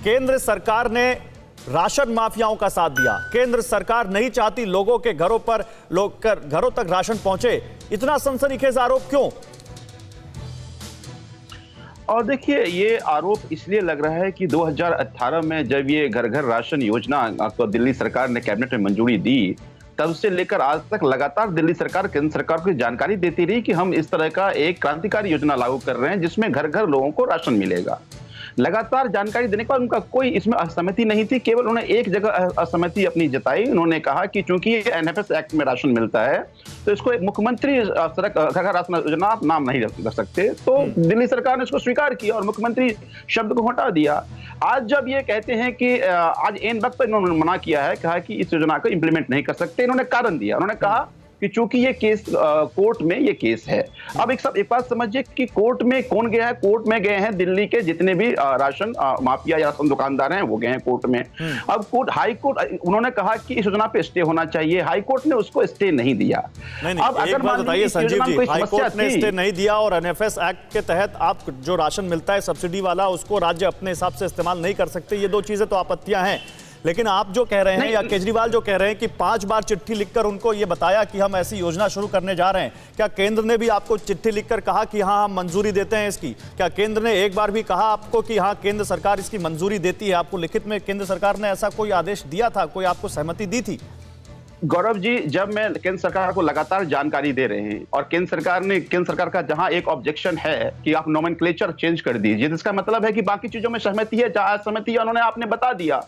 केंद्र सरकार ने राशन माफियाओं का साथ दिया, केंद्र सरकार नहीं चाहती लोगों के घरों तक राशन पहुंचे। इतना सनसनीखेज आरोप क्यों? और देखिए, ये आरोप इसलिए लग रहा है कि 2018 में जब ये घर घर राशन योजना तो दिल्ली सरकार ने कैबिनेट में मंजूरी दी, तब से लेकर आज तक लगातार दिल्ली सरकार केंद्र सरकार को जानकारी देती रही कि हम इस तरह का एक क्रांतिकारी योजना लागू कर रहे हैं जिसमें घर घर लोगों को राशन मिलेगा। लगातार जानकारी देने के बाद उनका कोई इसमें असहमति नहीं थी। केवल उन्होंने एक जगह असहमति अपनी जताई। उन्होंने कहा कि चूंकि ये एनएफएस एक्ट में राशन मिलता है तो इसको एक मुख्यमंत्री घर राशन योजना आप नाम नहीं रख सकते। तो दिल्ली सरकार ने इसको स्वीकार किया और मुख्यमंत्री शब्द को हटा दिया। आज जब ये कहते हैं कि आज एन वक्त पर इन्होंने मना किया है, कहा कि इस योजना को इंप्लीमेंट नहीं कर सकते, इन्होंने कारण दिया। उन्होंने कहा कि चूंकि ये केस कोर्ट में ये केस है। अब एक बात समझिए कि कोर्ट में कौन गया है? कोर्ट में गए हैं दिल्ली के जितने भी राशन माफिया या राशन दुकानदार हैं, वो गए हैं कोर्ट में। अब हाई कोर्ट उन्होंने कहा कि इस योजना पे स्टे होना चाहिए, हाई कोर्ट ने उसको स्टे नहीं दिया। अब एक बात बताइए संजीव जी, हाई कोर्ट ने स्टे नहीं दिया और एनएफएस एक्ट के तहत आप जो राशन मिलता है सब्सिडी वाला, उसको राज्य अपने हिसाब से इस्तेमाल नहीं कर सकते। ये दो चीजें तो आपत्तियां हैं। लेकिन आप जो कह रहे हैं या केजरीवाल जो कह रहे हैं कि 5 बार चिट्ठी लिखकर उनको ये बताया कि हम ऐसी योजना शुरू करने जा रहे हैं, क्या केंद्र ने भी आपको चिट्ठी लिखकर कहा कि हाँ हम मंजूरी देते हैं इसकी? क्या केंद्र ने एक बार भी कहा आपको कि हाँ केंद्र सरकार इसकी मंजूरी देती है? आपको लिखित में केंद्र सरकार ने ऐसा कोई आदेश दिया था, कोई आपको सहमति दी थी? गौरव जी, जब मैं केंद्र सरकार को लगातार जानकारी दे रहे हैं और केंद्र सरकार का जहां एक ऑब्जेक्शन है कि आप नोमेनक्लेचर चेंज कर दीजिए, जिसका मतलब है कि बाकी चीजों में सहमति है, जहां असहमति है उन्होंने आपने बता दिया।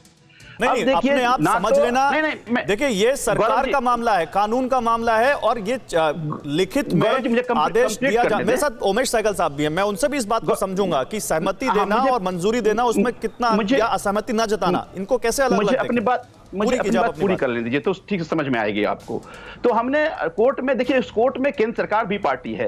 नहीं, अपने आप समझ लेना। देखिए, ये सरकार का मामला है, कानून का मामला है और ये लिखित में आदेश दिया जाए। मेरे साथ उमेश सहगल साहब भी हैं, मैं उनसे भी इस बात को समझूंगा कि सहमति देना और मंजूरी देना, उसमें कितना या असहमति ना जताना, इनको कैसे अलग लगता है? मुझे अपनी बात पूरी कर लेने दीजिए तो ठीक से समझ में आएगी आपको। तो हमने कोर्ट में, देखिए इस कोर्ट में केंद्र सरकार भी पार्टी है।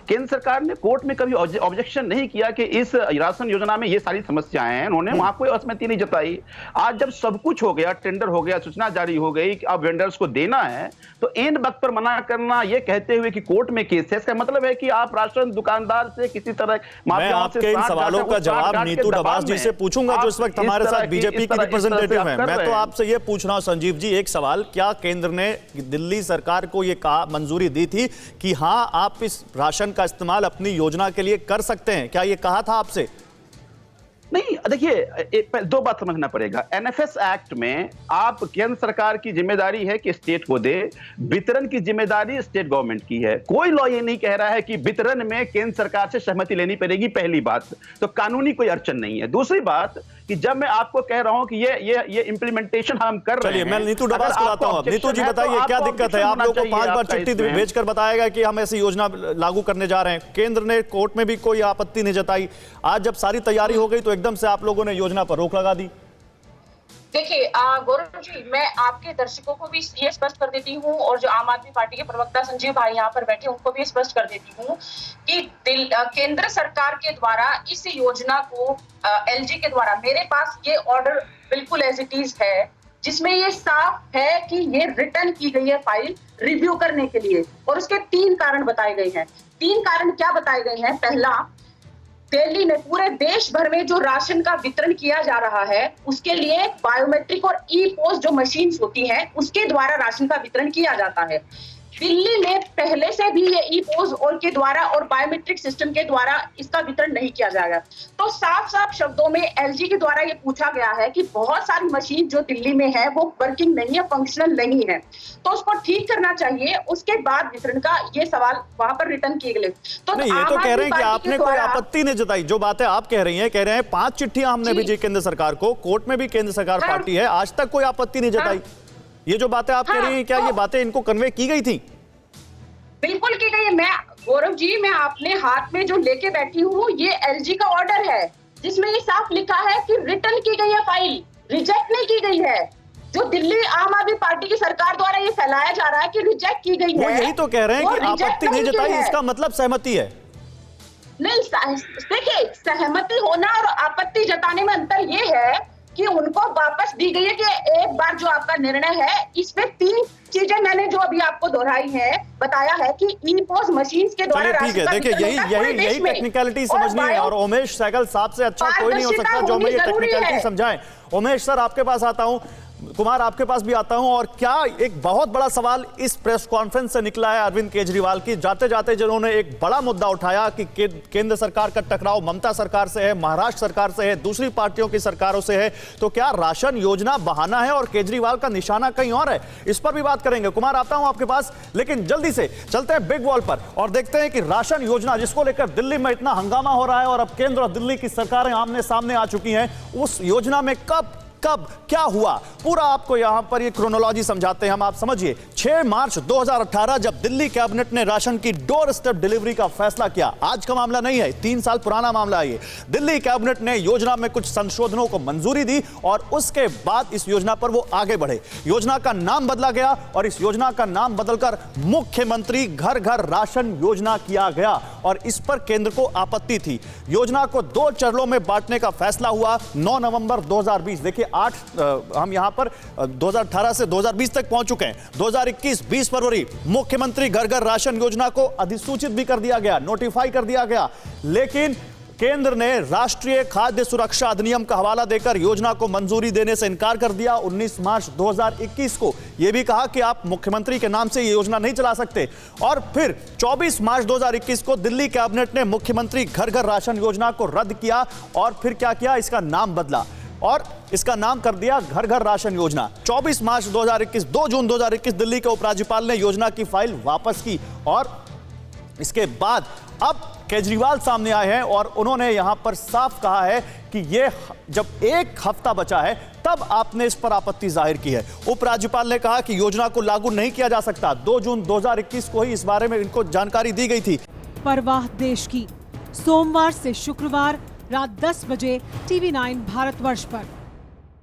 केंद्र सरकार ने कोर्ट में कभी ऑब्जेक्शन नहीं किया कि इस राशन योजना में ये सारी समस्याएं हैं, उन्होंने वहां कोई असहमति नहीं जताई। आज जब सब कुछ हो गया, टेंडर हो गया, सूचना जारी हो गई कि अब वेंडर्स को देना है, तो एंड वक्त पर मना करना, ये कहते हुए कि कोर्ट में केस है, इसका मतलब है कि आप राशन दुकानदार से किसी तरह मैं आपके इन सवालों का जवाब नीतू डबास जी से पूछूंगा जो इस वक्त हमारे साथ बीजेपी की रिप्रेजेंटेटिव है। मैं तो आपसे ये पूछ रहा हूं संजीव जी, एक सवाल, क्या केंद्र ने दिल्ली सरकार को यह कहा, मंजूरी दी थी कि हां आप इस राशन का इस्तेमाल अपनी योजना के लिए कर सकते हैं? क्या यह कहा था आपसे? नहीं, देखिए दो बात समझना पड़ेगा। एनएफएस एक्ट में आप केंद्र सरकार की जिम्मेदारी है कि स्टेट को दे, वितरण की जिम्मेदारी स्टेट गवर्नमेंट की है। कोई लॉ ये नहीं कह रहा है कि वितरण में केंद्र सरकार से सहमति लेनी पड़ेगी, पहली बात। तो कानूनी कोई अड़चन नहीं है। दूसरी बात कि जब मैं आपको कह रहा हूं कि ये इंप्लीमेंटेशन हम कर रहे हैं। मैं नीतू डबास को लाता हूं। नीतू जी बताइए, क्या दिक्कत है? आप लोगों को 5 बार चिट्ठी भेजकर बताएगा कि हम ऐसी योजना लागू करने जा रहे हैं, केंद्र ने कोर्ट में भी कोई आपत्ति नहीं जताई। आज जब सारी तैयारी हो गई तो एकदम से आप लोगों ने योजना पर रोक लगा दी। देखिए गौरव जी, मैं आपके दर्शकों को भी ये स्पष्ट कर देती हूँ और जो आम आदमी पार्टी के प्रवक्ता संजीव भाई यहाँ पर बैठे उनको भी स्पष्ट कर देती हूँ कि केंद्र सरकार के द्वारा इस योजना को एलजी के द्वारा, मेरे पास ये ऑर्डर बिल्कुल एज इट इज है, जिसमें ये साफ है कि ये रिटर्न की गई है फाइल रिव्यू करने के लिए, और उसके 3 कारण बताए गए हैं। 3 कारण क्या बताए गए हैं? पहला, दिल्ली में पूरे देश भर में जो राशन का वितरण किया जा रहा है उसके लिए बायोमेट्रिक और ई पोस्ट जो मशीन्स होती हैं उसके द्वारा राशन का वितरण किया जाता है। दिल्ली में पहले से भी ये ई पोस्ट और के द्वारा और बायोमेट्रिक सिस्टम के द्वारा इसका वितरण नहीं किया जाएगा। तो साफ साफ शब्दों में एलजी के द्वारा ये पूछा गया है कि बहुत सारी मशीन जो दिल्ली में है वो वर्किंग नहीं है, फंक्शनल नहीं है, तो उसको ठीक करना चाहिए, उसके बाद वितरण का ये सवाल वहां पर रिटर्न किए गए। तो ये तो कह रहे हैं कि आपने कोई आपत्ति नहीं जताई। जो बातें आप कह रही हैं, कह रहे हैं 5 चिट्ठियां हमने भेजी केंद्र सरकार को, कोर्ट में भी केंद्र सरकार पार्टी है, आज तक कोई आपत्ति नहीं जताई। ये जो बातें आप कह रही हैं, क्या ये बातें इनको कन्वे की गई थी? बिल्कुल की गई है। मैं गौरव जी, मैं अपने हाथ में जो लेके बैठी हूँ ये एलजी का ऑर्डर है जिसमें ये साफ लिखा है कि रिटर्न की गई है फाइल, रिजेक्ट नहीं की गई है। जो दिल्ली आम आदमी पार्टी की सरकार द्वारा ये फैलाया जा रहा है कि रिजेक्ट की गई है, यही तो कह रहे हैं कि आपत्ति नहीं जताई, इसका मतलब सहमति है। नहीं, देखिए सहमति होना और आपत्ति जताने में अंतर ये है कि उनको वापस दी गई है कि एक बार जो आपका निर्णय है इसमें 3 चीजें मैंने जो अभी आपको दोहराई है, बताया है कि ई-पोस मशीन्स के द्वारा चलिए ठीक है, देखिए यही टेक्निकलिटी समझनी है और उमेश सहगल साहब से अच्छा कोई नहीं हो सकता जो हमें ये टेक्निकलिटी समझाएं। उमेश सर आपके पास आता हूं, कुमार आपके पास भी आता हूं, और क्या एक बहुत बड़ा सवाल इस प्रेस कॉन्फ्रेंस से निकला है अरविंद केजरीवाल की, जाते जाते जिन्होंने एक बड़ा मुद्दा उठाया कि केंद्र सरकार का टकराव ममता सरकार से है, महाराष्ट्र सरकार से है, दूसरी पार्टियों की सरकारों से है, तो क्या राशन योजना बहाना है और केजरीवाल का निशाना कहीं और है? इस पर भी बात करेंगे। कुमार आता हूं आपके पास, लेकिन जल्दी से चलते हैं बिग वॉल पर और देखते हैं कि राशन योजना जिसको लेकर दिल्ली में इतना हंगामा हो रहा है और अब केंद्र और दिल्ली की सरकारें आमने सामने आ चुकी हैं, उस योजना में कब क्या हुआ, पूरा आपको यहां पर ये क्रोनोलॉजी समझाते हैं हम। आप समझिए, 6 मार्च 2018 जब दिल्ली कैबिनेट ने राशन की डोर स्टेप डिलीवरी का फैसला किया, आज का मामला नहीं है, 3 साल पुराना मामला है ये। दिल्ली कैबिनेट ने योजना में कुछ संशोधनों को मंजूरी दी और उसके बाद इस योजना पर वो आगे बढ़े। योजना का नाम बदला गया और इस योजना का नाम बदलकर मुख्यमंत्री घर घर राशन योजना किया गया और इस पर केंद्र को आपत्ति थी। योजना को 2 चरणों में बांटने का फैसला हुआ 9 नवंबर 2020। देखिए हम यहां पर 2018 से 2020 तक पहुंच चुके हैं। 2021 20 फरवरी मुख्यमंत्री घर घर राशन योजना को अधिसूचित भी कर दिया गया, नोटिफाई कर दिया गया, लेकिन केंद्र ने राष्ट्रीय खाद्य सुरक्षा अधिनियम का हवाला देकर योजना को मंजूरी देने से इनकार कर दिया। 19 मार्च 2021 को यह भी कहा कि आप मुख्यमंत्री के नाम से यह योजना नहीं चला सकते। और फिर 24 मार्च 2021 को दिल्ली कैबिनेट ने मुख्यमंत्री घर घर राशन योजना को रद्द किया और फिर क्या किया, इसका नाम बदला और इसका नाम कर दिया घर घर राशन योजना। 24 मार्च 2021, 2 जून 2021 दिल्ली के उपराज्यपाल ने योजना की फाइल वापस की और इसके बाद अब केजरीवाल सामने आए हैं और उन्होंने यहां पर साफ कहा है कि ये जब 1 हफ्ता बचा है तब आपने इस पर आपत्ति जाहिर की है। उपराज्यपाल ने कहा कि योजना को लागू नहीं किया जा सकता। 2 जून 2021 को ही इस बारे में इनको जानकारी दी गई थी। परवाह देश की, सोमवार से शुक्रवार रात 10 बजे TV9 भारतवर्ष पर।